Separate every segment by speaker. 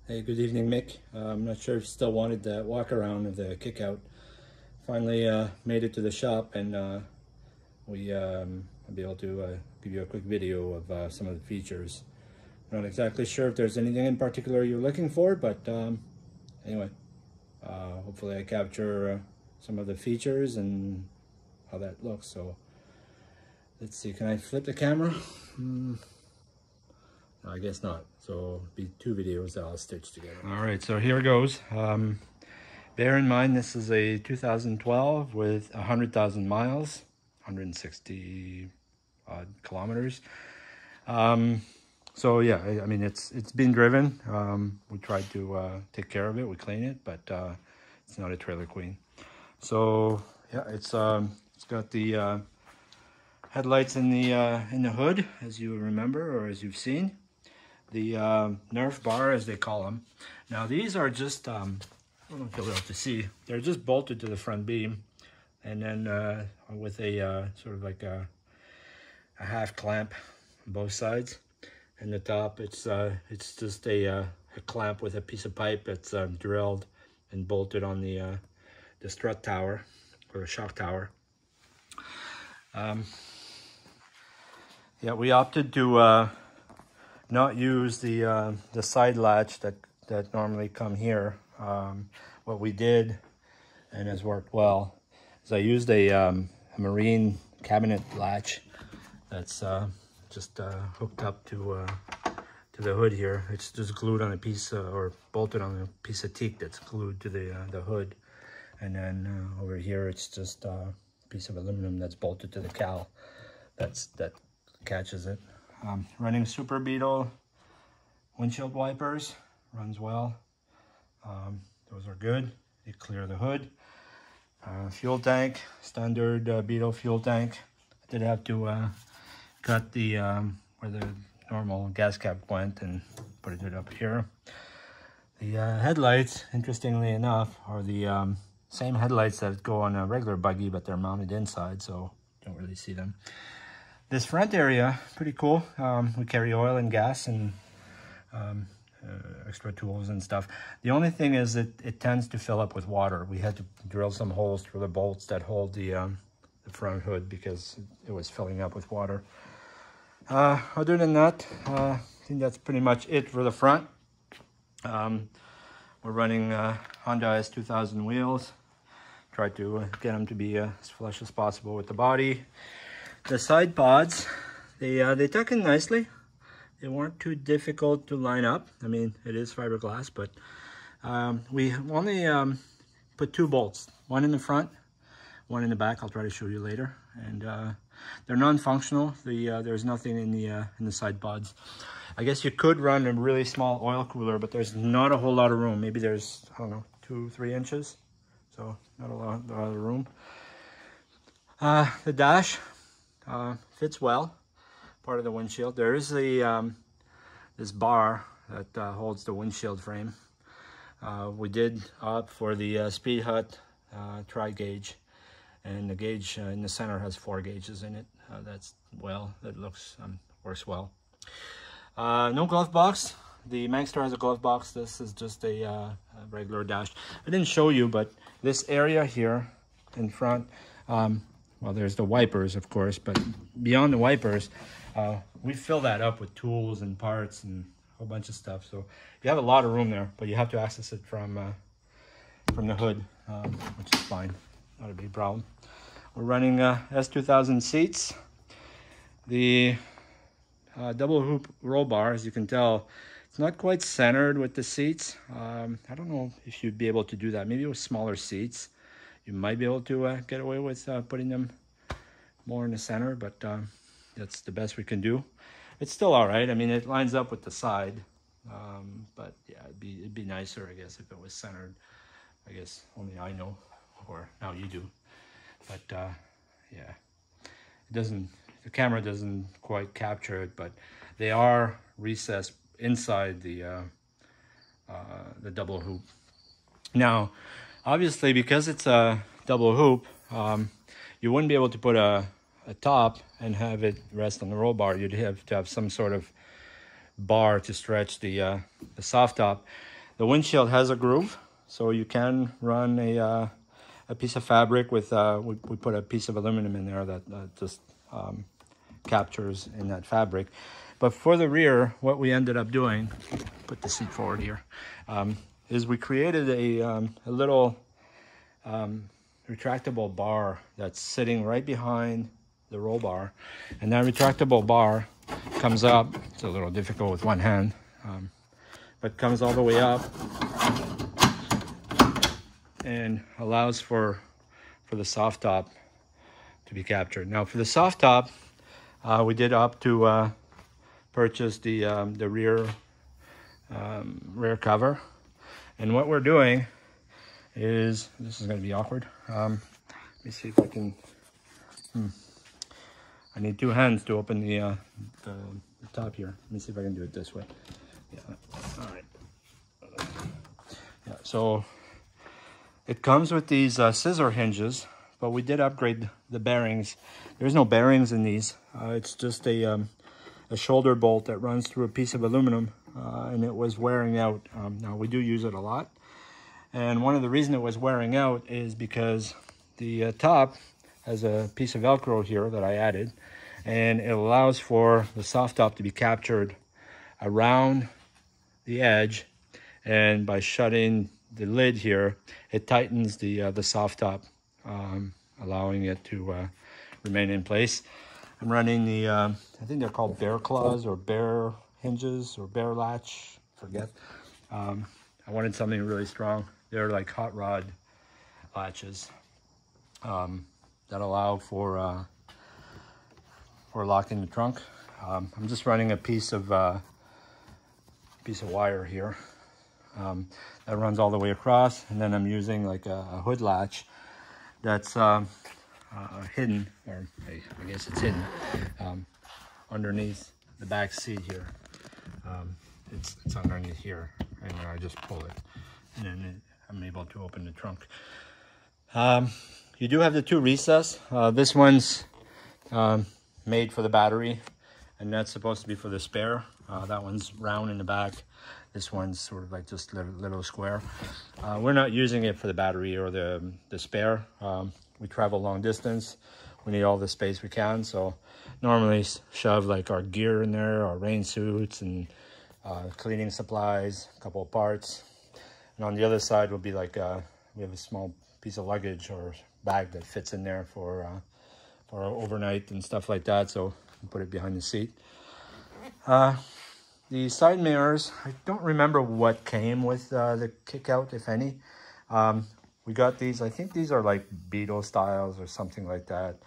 Speaker 1: Hey, good evening, Mick. I'm not sure if you still wanted that walk around of the kick out. Finally made it to the shop, and I'll be able to give you a quick video of some of the features. I'm not exactly sure if there's anything in particular you're looking for, but anyway, hopefully I capture some of the features and how that looks. So let's see, can I flip the camera? No, I guess not. So it'll be two videos that I'll stitch together. All right, so here goes. Bear in mind, this is a 2012 with 100,000 miles, 160 odd kilometers. So yeah, I mean, it's been driven. We tried to take care of it. We clean it, but it's not a trailer queen. So yeah, it's got the headlights in the hood, as you remember, or as you've seen. The Nerf Bar, as they call them. Now these are just, I don't know if you'll be able to see, they're just bolted to the front beam, and then with a sort of like a half clamp on both sides. And the top, it's just a clamp with a piece of pipe that's drilled and bolted on the strut tower, or the shock tower. Yeah, we opted to not use the side latch that normally come here. What we did, and has worked well, is I used a marine cabinet latch that's just hooked up to the hood here. It's just glued on a piece or bolted on a piece of teak that's glued to the hood, and then over here it's just a piece of aluminum that's bolted to the cowl that catches it. Running Super Beetle windshield wipers, runs well. Those are good. They clear the hood. Fuel tank, standard Beetle fuel tank. I did have to cut the where the normal gas cap went and put it up here. The headlights, interestingly enough, are the same headlights that go on a regular buggy, but they're mounted inside, so don't really see them. This front area, pretty cool. We carry oil and gas and extra tools and stuff. The only thing is it tends to fill up with water. We had to drill some holes through the bolts that hold the front hood because it was filling up with water. Other than that, I think that's pretty much it for the front. We're running Honda S2000 wheels. Tried to get them to be as flush as possible with the body. The side pods, they tuck in nicely. They weren't too difficult to line up. I mean, it is fiberglass, but we only put two bolts, one in the front, one in the back. I'll try to show you later. And they're non-functional. There's nothing in the side pods. I guess you could run a really small oil cooler, but there's not a whole lot of room. Maybe there's, I don't know, 2-3 inches. So not a lot of room. The dash fits well, part of the windshield. There is the this bar that holds the windshield frame. We did opt for the Speed Hut tri-gauge, and the gauge in the center has 4 gauges in it. That looks works well. No glove box. The Manxter has a glove box. This is just a regular dash. I didn't show you, but this area here in front, well, there's the wipers, of course, but beyond the wipers, we fill that up with tools and parts and a whole bunch of stuff. So you have a lot of room there, but you have to access it from the hood, which is fine, not a big problem. We're running S2000 seats. The double hoop roll bar, as you can tell, it's not quite centered with the seats. I don't know if you'd be able to do that. Maybe with smaller seats, you might be able to get away with putting them more in the center, but that's the best we can do. It's still all right. I mean, it lines up with the side, but yeah, it'd be nicer, I guess, if it was centered. I guess only I know, or now you do. But yeah, it doesn't. The camera doesn't quite capture it, but they are recessed inside the double hoop. Now, obviously, because it's a double hoop, you wouldn't be able to put a top and have it rest on the roll bar. You'd have to have some sort of bar to stretch the soft top. The windshield has a groove, so you can run a piece of fabric with, we put a piece of aluminum in there that just captures in that fabric. But for the rear, what we ended up doing, put the seat forward here, is we created a little retractable bar that's sitting right behind the roll bar. And that retractable bar comes up, it's a little difficult with one hand, but comes all the way up and allows for the soft top to be captured. Now for the soft top, we did opt to purchase the rear cover. And what we're doing is, this is going to be awkward. Let me see if I can, I need two hands to open the top here. Let me see if I can do it this way. Yeah, all right. Yeah, so it comes with these scissor hinges, but we did upgrade the bearings. There's no bearings in these. It's just a shoulder bolt that runs through a piece of aluminum, and it was wearing out. Now we do use it a lot, and one of the reasons it was wearing out is because the top has a piece of Velcro here that I added, and it allows for the soft top to be captured around the edge, and by shutting the lid here, it tightens the soft top, allowing it to remain in place. I'm running the, I think they're called bear claws or bear hinges or bear latch, forget. I wanted something really strong. They're like hot rod latches that allow for locking the trunk. I'm just running a piece of wire here that runs all the way across, and then I'm using like a hood latch that's hidden, or I guess it's hidden underneath the back seat here. It's underneath here, and I just pull it, and then I'm able to open the trunk. You do have the two recesses. This one's made for the battery, and that's supposed to be for the spare. That one's round in the back. This one's sort of like just little square. We're not using it for the battery or the spare. We travel long distance. We need all the space we can. So normally shove like our gear in there, our rain suits and cleaning supplies, a couple of parts. And on the other side will be like, we have a small piece of luggage or bag that fits in there for overnight and stuff like that. So we put it behind the seat. The side mirrors, I don't remember what came with the KickOut, if any. We got these, I think these are like Beetle styles or something like that.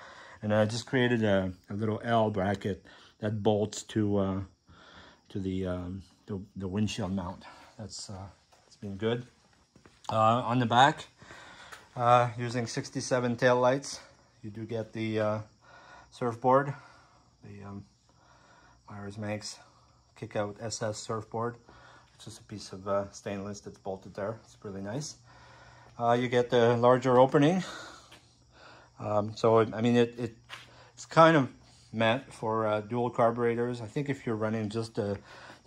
Speaker 1: And I just created a little L bracket that bolts to the windshield mount. It's been good. On the back, using 67 tail lights, you do get the surfboard. The Myers makes KickOutSS surfboard. It's just a piece of stainless that's bolted there. It's really nice. You get the larger opening. So I mean, it's kind of meant for dual carburetors. I think if you're running just the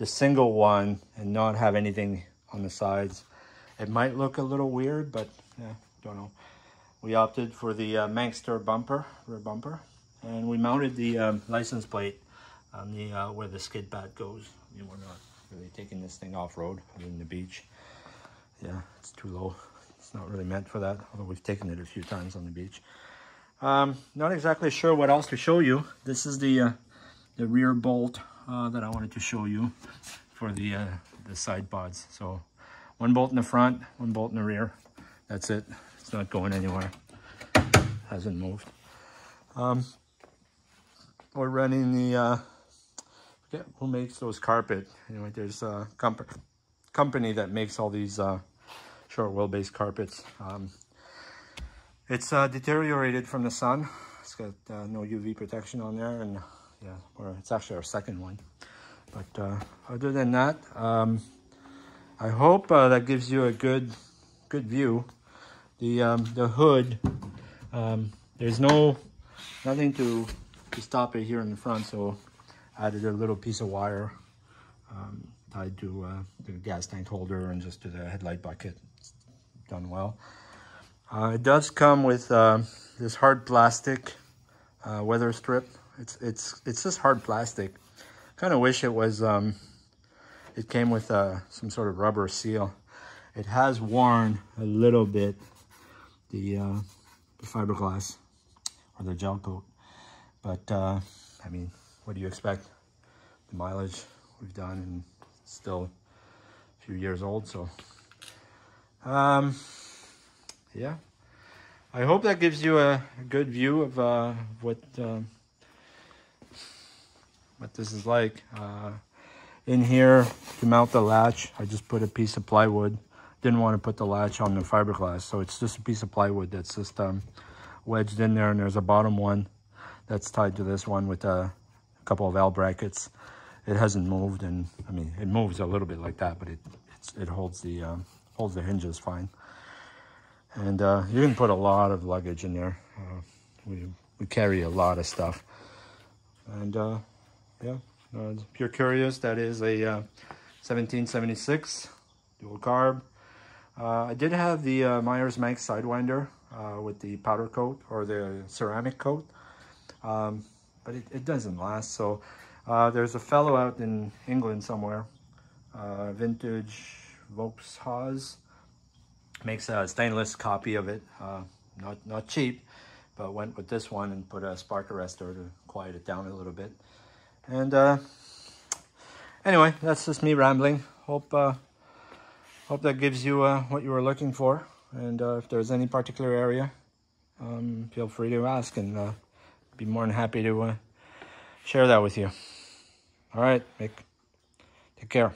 Speaker 1: single one and not have anything on the sides, it might look a little weird, but yeah, don't know. We opted for the Manxter bumper, rear bumper, and we mounted the license plate on the where the skid pad goes. I mean, we're not really taking this thing off-road other than the beach. Yeah, it's too low. It's not really meant for that, although we've taken it a few times on the beach. Not exactly sure what else to show you. This is the rear bolt that I wanted to show you for the side pods. So one bolt in the front, one bolt in the rear. That's it. It's not going anywhere. Hasn't moved. We're running the forget who makes those carpet. Anyway, there's a company that makes all these short wheelbase carpets. It's deteriorated from the sun. It's got no UV protection on there, and yeah, it's actually our second one. But other than that, I hope that gives you a good view. The hood, there's nothing to stop it here in the front, so I added a little piece of wire tied to the gas tank holder and just to the headlight bucket. It's done well. It does come with this hard plastic weather strip. It's just hard plastic. Kind of wish it was it came with some sort of rubber seal. It has worn a little bit the fiberglass or the gel coat, but I mean, what do you expect? The mileage we've done, and it's still a few years old, so yeah. I hope that gives you a good view of what this is like. In here, to mount the latch, I just put a piece of plywood. Didn't want to put the latch on the fiberglass, so it's just a piece of plywood that's just wedged in there, and there's a bottom one that's tied to this one with a couple of L brackets. It hasn't moved, and I mean, it moves a little bit like that, but it holds the hinges fine. And you can put a lot of luggage in there. We carry a lot of stuff. And yeah, if you're curious, that is a 1776 dual carb. I did have the Myers Manx Sidewinder with the powder coat or the ceramic coat, but it doesn't last. So there's a fellow out in England somewhere, vintage Vauxhall, makes a stainless copy of it, not cheap, but went with this one and put a spark arrestor to quiet it down a little bit. And anyway, that's just me rambling. Hope that gives you what you were looking for. And if there's any particular area, feel free to ask, and be more than happy to share that with you. All right, Mick, take care.